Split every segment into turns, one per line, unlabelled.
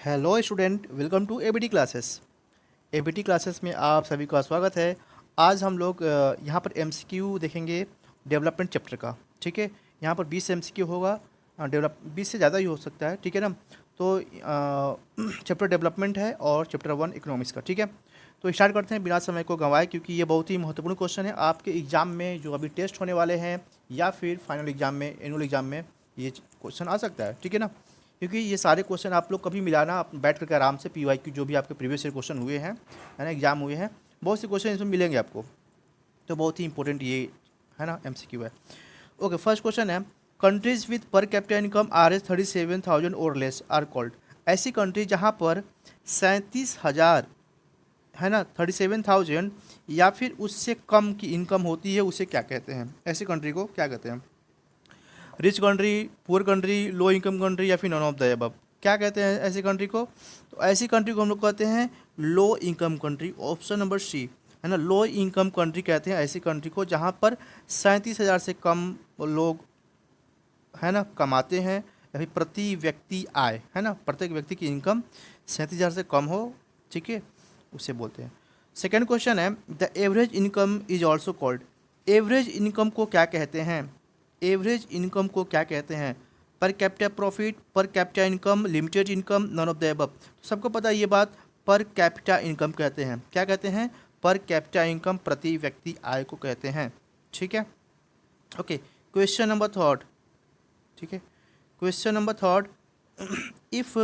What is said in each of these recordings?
Hello student, welcome to ABT classes. ABT classes में आप सभी का स्वागत है। आज हम लोग यहाँ पर एमसीक्यू देखेंगे डेवलपमेंट चैप्टर का। ठीक है, यहाँ पर 20 एमसीक्यू होगा। डेवलप 20 से ज़्यादा ही हो सकता है। ठीक है ना। तो चैप्टर डेवलपमेंट है और चैप्टर 1 इकोनॉमिक्स का। ठीक है, तो स्टार्ट करते हैं बिना समय को गंवाए, क्योंकि ये बहुत ही महत्वपूर्ण क्वेश्चन है आपके एग्जाम में जो अभी टेस्ट होने वाले हैं या फिर फाइनल एग्जाम में, एनुअल एग्जाम में ये क्वेश्चन आ सकता है। ठीक है ना, क्योंकि ये सारे क्वेश्चन आप लोग कभी मिलाना, आप बैठ करके आराम से पीवाईक्यू जो भी आपके प्रीवियस ईयर क्वेश्चन हुए हैं, है ना, एग्जाम हुए हैं, बहुत से क्वेश्चन इसमें मिलेंगे आपको। तो बहुत ही इंपॉर्टेंट ये, है ना, एमसीक्यू है। ओके, फर्स्ट क्वेश्चन है, कंट्रीज विद पर कैपिटा इनकम आर एस 37,000 और लेस आर कॉल्ड। ऐसी कंट्री जहाँ पर 37,000, है ना, 37,000 या फिर उससे कम की इनकम होती है, उसे क्या कहते हैं? ऐसी कंट्री को क्या कहते हैं? रिच कंट्री, पुअर कंट्री, लो इनकम कंट्री या फिर नॉन ऑफ द अबव? क्या कहते हैं ऐसी कंट्री को? तो ऐसी कंट्री को हम लोग कहते हैं low income country. Option number C, है ना, लो इनकम कंट्री कहते हैं ऐसी कंट्री को जहाँ पर 37,000 से कम लोग, है ना, कमाते हैं, या फिर प्रति व्यक्ति आय, है ना, प्रत्येक व्यक्ति की इनकम 37,000 से कम हो। ठीक है, उसे बोलते हैं। सेकेंड क्वेश्चन है, the average income is also called. Average income को क्या कहते हैं? एवरेज इनकम को क्या कहते हैं? पर कैपिटा प्रॉफिट, पर capita income, limited income, none of the above? तो सबको पता है ये बात, पर कैपिटा इनकम कहते हैं। क्या कहते हैं? पर कैपिटा इनकम, प्रति व्यक्ति आय को कहते हैं। ठीक है, ओके। Question number third. ठीक है, question number third, if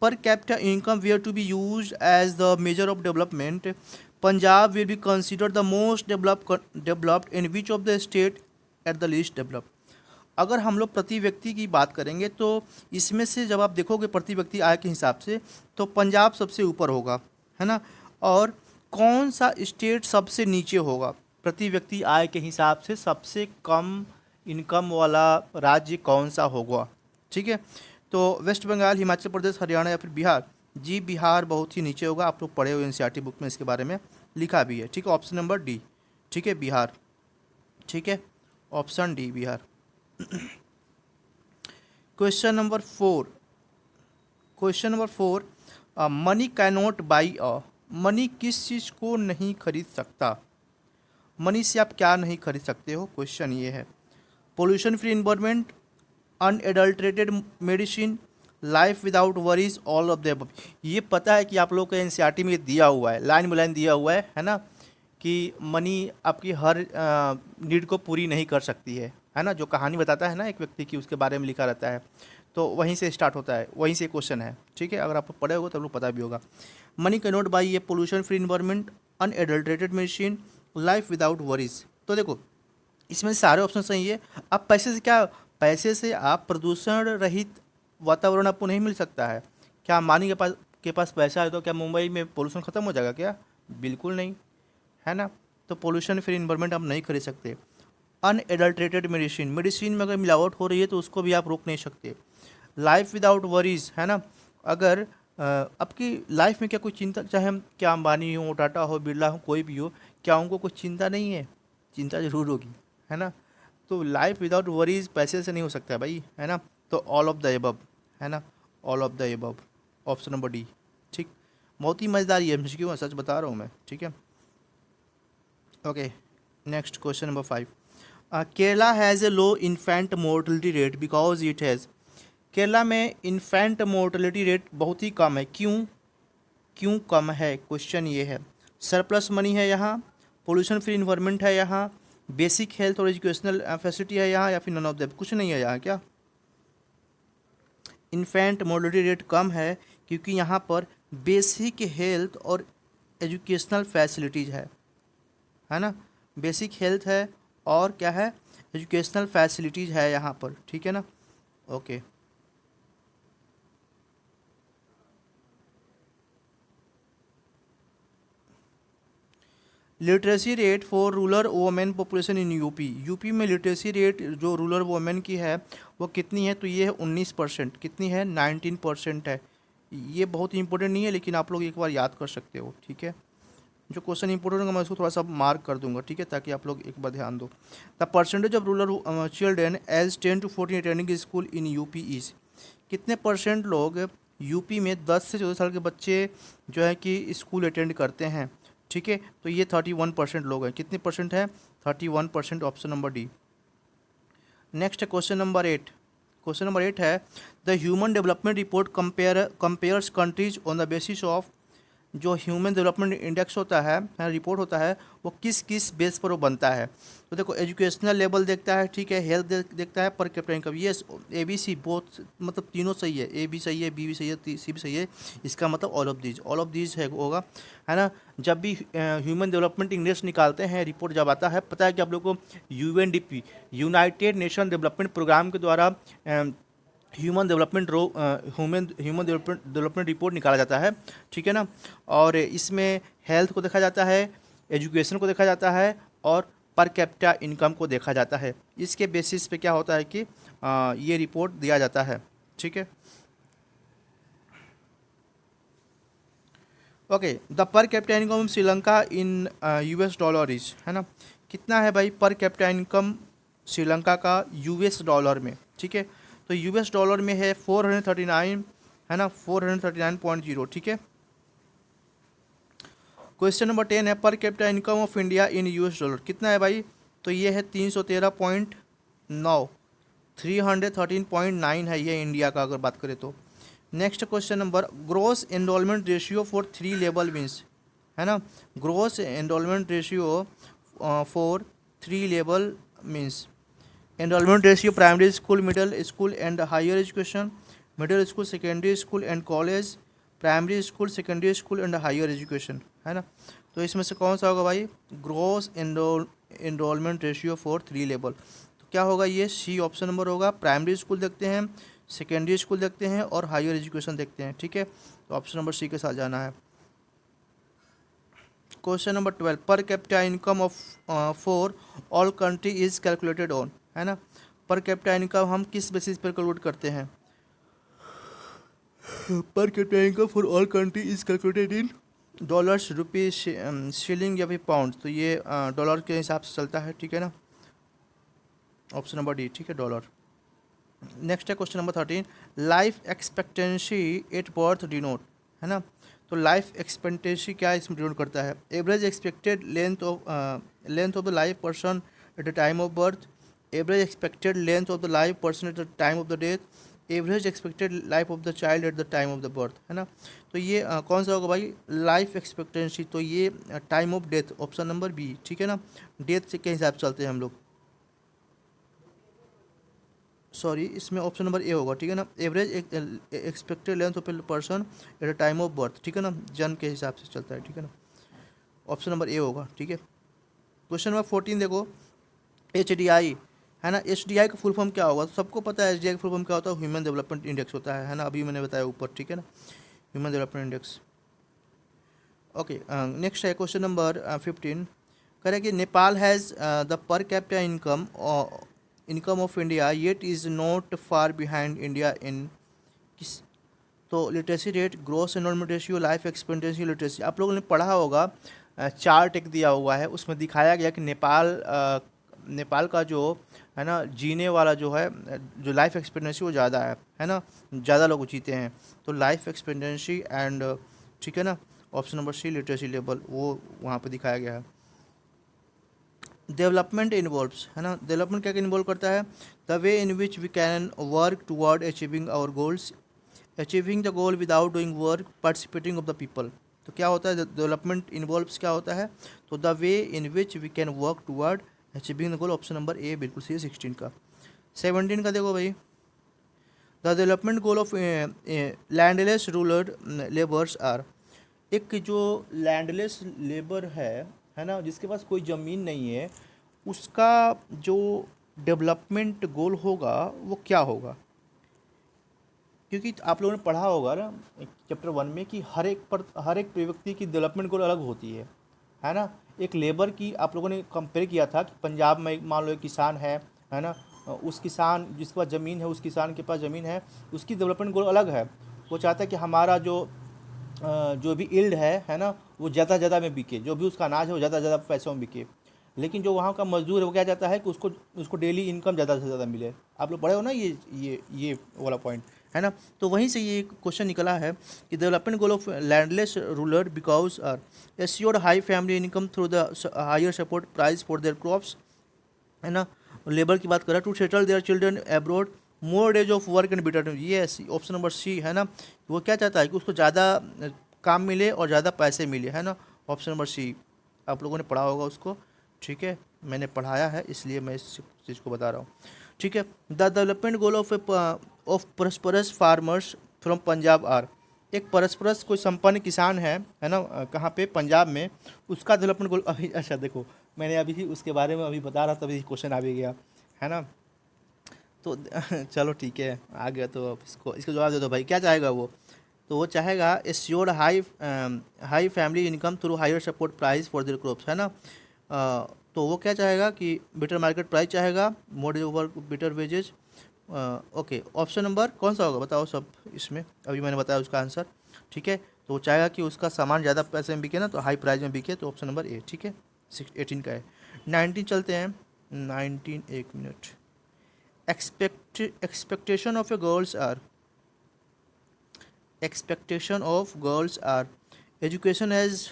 per capita income were to be used as the measure of development, Punjab will be considered the most developed in which of the state at the least developed? अगर हम लोग प्रति व्यक्ति की बात करेंगे तो इसमें से जब आप देखोगे प्रति व्यक्ति आय के हिसाब से तो पंजाब सबसे ऊपर होगा, है ना। और कौन सा स्टेट सबसे नीचे होगा? प्रति व्यक्ति आय के हिसाब से सबसे कम इनकम वाला राज्य कौन सा होगा? ठीक है, तो वेस्ट बंगाल, हिमाचल प्रदेश, हरियाणा या फिर बिहार? जी, बिहार बहुत ही नीचे होगा। आप लोग पढ़े हुए एनसीईआरटी बुक में इसके बारे में लिखा भी है। ठीक है, ऑप्शन नंबर डी। ठीक है, बिहार। ठीक है, option D, Bihar. Question number four. Question number four, money cannot by a. Money किस चीज़ को नहीं खरीद सकता? मनी से आप क्या नहीं खरीद सकते हो? क्वेश्चन ये है। Pollution free environment, unadulterated medicine, life without worries, all of the above? ये पता है कि आप लोग को एनसीईआरटी में दिया हुआ है, लाइन बाय लाइन दिया हुआ है ना, कि मनी आपकी हर नीड को पूरी नहीं कर सकती है ना। जो कहानी बताता है ना एक व्यक्ति की, उसके बारे में लिखा रहता है, तो वहीं से स्टार्ट होता है, वहीं से क्वेश्चन है। ठीक है, अगर आप पढ़े होगे तो आप लोग पता भी होगा। मनी कैन नॉट बाई ये pollution free environment, unadulterated medicine, life without worries. तो देखो इसमें सारे ऑप्शन सही है। अब पैसे से क्या? पैसे से आप प्रदूषण रहित वातावरण आपको नहीं मिल सकता है। क्या अंबानी के पास पैसा है तो क्या मुंबई में पोल्यूशन ख़त्म हो जाएगा क्या? बिल्कुल नहीं, है ना। तो पोल्यूशन फ्री इन्वायरमेंट आप नहीं खरीद सकते। अनएडल्ट्रेटेड मेडिसिन, मेडिसिन में अगर मिलावट हो रही है तो उसको भी आप रोक नहीं सकते। लाइफ विदाउट वरीज, है ना, अगर आपकी लाइफ में क्या कोई चिंता, चाहे हम क्या अंबानी हो, टाटा हो, बिरला हो, कोई भी हो, क्या उनको कोई चिंता नहीं है? चिंता जरूर होगी, है ना। तो लाइफ विदाउट वरीज पैसे से नहीं हो सकता है भाई, है ना। तो ऑल ऑफ द एबव, है ना, all of the above, option number D. ठीक, बहुत ही मज़ेदार ये एमसीक्यू है, सच बता रहा हूँ मैं। ठीक है, okay. Next question number 5, Kerala has a low infant mortality rate because it has. Kerala में इन्फेंट मोर्टलिटी रेट बहुत ही कम है। क्यों? क्यों कम है? क्वेश्चन ये है। सरप्लस मनी है यहाँ, पोल्यूशन फ्री इन्वायरमेंट है यहाँ, बेसिक हेल्थ और एजुकेशनल फैसिलिटी है यहाँ, या फिर नन ऑफ द कुछ नहीं है यहाँ? क्या इन्फेंट मोर्टलिटी रेट कम है? क्योंकि यहाँ पर बेसिक हेल्थ और एजुकेशनल फैसिलिटीज़ है ना। बेसिक हेल्थ है और क्या है? एजुकेशनल फैसिलिटीज़ है यहाँ पर। ठीक है ना, okay. Literacy rate for rural women population in UP. UP में लिटरेसी रेट जो रूरल वोमेन की है वो कितनी है? तो ये है 19%। कितनी है? 19% है। ये बहुत इंपॉर्टेंट नहीं है, लेकिन आप लोग एक बार याद कर सकते हो। ठीक है, जो क्वेश्चन इंपॉर्टेंट होगा मैं उसको थोड़ा सा मार्क कर दूंगा। ठीक है, ताकि आप लोग एक बार ध्यान दो। The percentage of rural children age 10 to 14 attending school in UP is. कितने परसेंट लोग यूपी में 10 से 14 साल के बच्चे जो है कि स्कूल अटेंड करते हैं, ठीक है। तो ये 31% लोग हैं। कितने परसेंट है? 31%, ऑप्शन नंबर डी। नेक्स्ट है क्वेश्चन नंबर 8। क्वेश्चन नंबर 8 है the human development report compares countries on the basis of. जो ह्यूमन डेवलपमेंट इंडेक्स होता है, रिपोर्ट होता है, वो किस किस बेस पर वो बनता है? तो देखो, एजुकेशनल लेवल देखता है, ठीक है, हेल्थ देखता है, पर कैपिटा इनकम। ये ABC बोथ, मतलब तीनों सही है, A भी सही है, B भी सही है, C भी सही है। इसका मतलब ऑल ऑफ दीज है होगा, है ना। जब भी ह्यूमन डेवलपमेंट इंडेक्स निकालते हैं, रिपोर्ट जब आता है, पता है कि आप लोग को UNDP, United Nation Development Programme के द्वारा ह्यूमन डेवलपमेंट रिपोर्ट निकाला जाता है, ठीक है ना। और इसमें हेल्थ को देखा जाता है, एजुकेशन को देखा जाता है, और पर कैपिटा इनकम को देखा जाता है। इसके बेसिस पे क्या होता है कि ये रिपोर्ट दिया जाता है, ठीक है। Okay, the per capita income Sri Lanka in US dollar is, है ना। कितना है भाई पर कैपिटा इनकम श्रीलंका का US डॉलर में, ठीक है। तो US डॉलर में है 439, है ना, 439.0, ठीक है। क्वेश्चन नंबर 10 है पर capita income of India in US dollar. कितना है भाई? तो ये है 313.9, 313.9 है ये इंडिया का, अगर बात करें तो। Next question number, gross enrolment ratio for 3 level means, है ना। Gross enrolment ratio for 3 level means, enrolment ratio primary school, middle school and higher education, middle school, secondary school and college, primary school, secondary school and higher education, है ना। तो इसमें से कौन सा होगा भाई? Gross enrolment ratio for 3 level. तो क्या होगा ये? C ऑप्शन नंबर होगा। प्राइमरी स्कूल देखते हैं, सेकेंडरी स्कूल देखते हैं, और हायर एजुकेशन देखते हैं, ठीक है। तो ऑप्शन नंबर C के साथ जाना है। क्वेश्चन नंबर 12, पर capita income of for all country is calculated on, है ना। पर कैपिटा इनकम हम किस बेसिस पर कैलकुलेट करते हैं? Per capita income for all country is calculated in dollars, rupees, shilling या फिर पाउंड। तो ये डॉलर के हिसाब से चलता है, ठीक है ना। ऑप्शन नंबर डी, ठीक है, डॉलर। नेक्स्ट है question number 13, life expectancy at birth denote, है ना। तो लाइफ एक्सपेक्टेंसी क्या इसमें डिनोट करता है? Average expected length of the life person at the time of birth, average expected length of the life person at the time of the death, average expected life of the child at the time of the birth, है ना। तो ये कौन सा होगा भाई? Life expectancy. तो ये time of death, option number B, ठीक है ना। डेथ के हिसाब से चलते हैं हम लोग, सॉरी, इसमें ऑप्शन नंबर ए होगा, ठीक है ना। Average expected length of a person at a time of birth, ठीक है ना, जन्म के हिसाब से चलता है, ठीक है ना। ऑप्शन नंबर ए होगा, ठीक है। क्वेश्चन नंबर 14 देखो, HDI, है ना। HDI का फुल फॉर्म क्या होगा? तो सबको पता है HDI का फुल फॉर्म क्या होता है? ह्यूमन डेवलपमेंट इंडेक्स होता है ना, अभी मैंने बताया ऊपर, ठीक है ना, human development index. Okay, next है क्वेश्चन नंबर 15, कह रहा है कि Nepal has the per capita income of India yet is not far behind India in किस। तो literacy rate, gross enrolment ratio, life expectancy, literacy. आप लोगों ने पढ़ा होगा, चार्ट एक दिया हुआ है, उसमें दिखाया गया कि नेपाल का जो है ना जीने वाला जो है, जो लाइफ एक्सपेक्टेंसी वो ज़्यादा है ना, ज़्यादा लोग जीते हैं। तो लाइफ एक्सपेक्टेंसी एंड, ठीक है ना, option number C literacy level वो वहाँ पे दिखाया गया है। डेवलपमेंट इन्वॉल्व्स, है ना। डेवलपमेंट क्या इन्वॉल्व करता है? The way in which we can work toward achieving our goals, achieving the goal without doing work, participating of the people. तो क्या होता है डेवलपमेंट इन्वॉल्व्स? क्या होता है? तो the way in which we can work toward achieving the goal, option number A बिल्कुल सही है 16 का। 17 का देखो भाई, the development goal of landless rural labours are. एक जो लैंडलेस लेबर है ना, जिसके पास कोई ज़मीन नहीं है, उसका जो डेवलपमेंट गोल होगा वो क्या होगा? क्योंकि आप लोगों ने पढ़ा होगा ना चैप्टर 1 में कि हर एक व्यक्ति की डेवलपमेंट गोल अलग होती है ना। एक लेबर की आप लोगों ने कंपेयर किया था कि पंजाब में मान लो एक किसान है ना, उस किसान जिसके पास ज़मीन है, उस किसान के पास ज़मीन है, उसकी डेवलपमेंट गोल अलग है। वो चाहता है कि हमारा जो भी इल्ड है ना, वो ज़्यादा से ज़्यादा में बिके, जो भी उसका अनाज है वो ज़्यादा से ज़्यादा पैसों में बिके। लेकिन जो वहाँ का मजदूर है वो क्या चाहता है कि उसको डेली इनकम ज़्यादा से ज़्यादा मिले। आप लोग पढ़े हो ना ये वाला पॉइंट, है ना। तो वहीं से ये क्वेश्चन निकला है कि development goal of landless rural because are assured high family income through the higher support price for their crops, है ना। लेबर की बात करें, to settle their children abroad, more days of work and better, ये option number C है ना। वो क्या चाहता है कि उसको ज़्यादा काम मिले और ज़्यादा पैसे मिले, है ना। ऑप्शन नंबर सी, आप लोगों ने पढ़ा होगा उसको, ठीक है, मैंने पढ़ाया है इसलिए मैं इस चीज़ को बता रहा हूँ, ठीक है। The development goal of prosperous farmers from Punjab are, एक परस्परस कोई संपन्न किसान है ना, कहाँ पे, पंजाब में, उसका डेवलपमेंट गोल अभी, अच्छा देखो मैंने अभी ही उसके बारे में अभी बता रहा था, अभी क्वेश्चन आ भी गया, है ना। तो चलो ठीक है, आ गया, तो अब इसको जवाब दे दो भाई, क्या चाहेगा वो। तो वो चाहेगा assured high family income through higher support price for their crops, है ना। तो वो क्या चाहेगा कि बेटर मार्केट प्राइस चाहेगा, more work better wages. Okay, option number कौन सा होगा बताओ सब इसमें, अभी मैंने बताया उसका आंसर, ठीक है। तो वो चाहेगा कि उसका सामान ज़्यादा पैसे में बिके ना, तो हाई प्राइस में बिके, तो ऑप्शन नंबर ए, ठीक है। 18 का है। 19 चलते हैं, 19, एक minute. Expectation of a girls are, expectation of girls are education as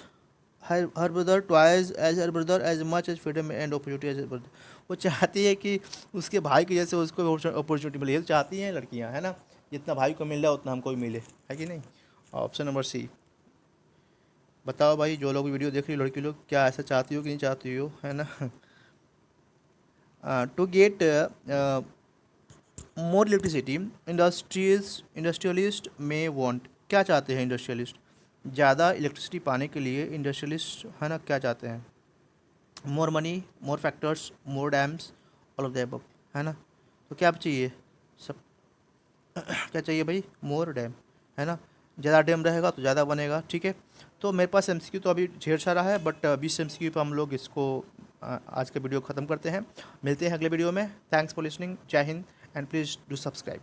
her brother, twice as her brother, as much as freedom and opportunity as her brother। वो चाहती है कि उसके भाई के जैसे उसको अपॉर्चुनिटी मिले, ये तो चाहती हैं लड़कियां, है ना, जितना भाई को मिल रहा है उतना हमको भी मिले, है कि नहीं। ऑप्शन नंबर सी, बताओ भाई जो लोग वीडियो देख रही हो लड़की लोग, क्या ऐसा चाहती हो कि नहीं चाहती हो, है ना। To get more electricity industrialist में वांट, क्या चाहते हैं इंडस्ट्रियलिस्ट, ज़्यादा इलेक्ट्रिसिटी पाने के लिए इंडस्ट्रियलिस्ट, है ना, क्या चाहते हैं, more money, more factors, more dams, all of the above, है ना। तो क्या चाहिए सब, क्या चाहिए भाई, मोर डैम, है ना। ज़्यादा डैम रहेगा तो ज़्यादा बनेगा, ठीक है। तो मेरे पास एमसीक्यू तो अभी ढेर सारा है, बट 20 एमसीक्यू पर हम लोग इसको आज का वीडियो ख़त्म करते हैं। मिलते हैं अगले वीडियो में। थैंक्स फॉर लिसनिंग, जय Hind, and please do subscribe.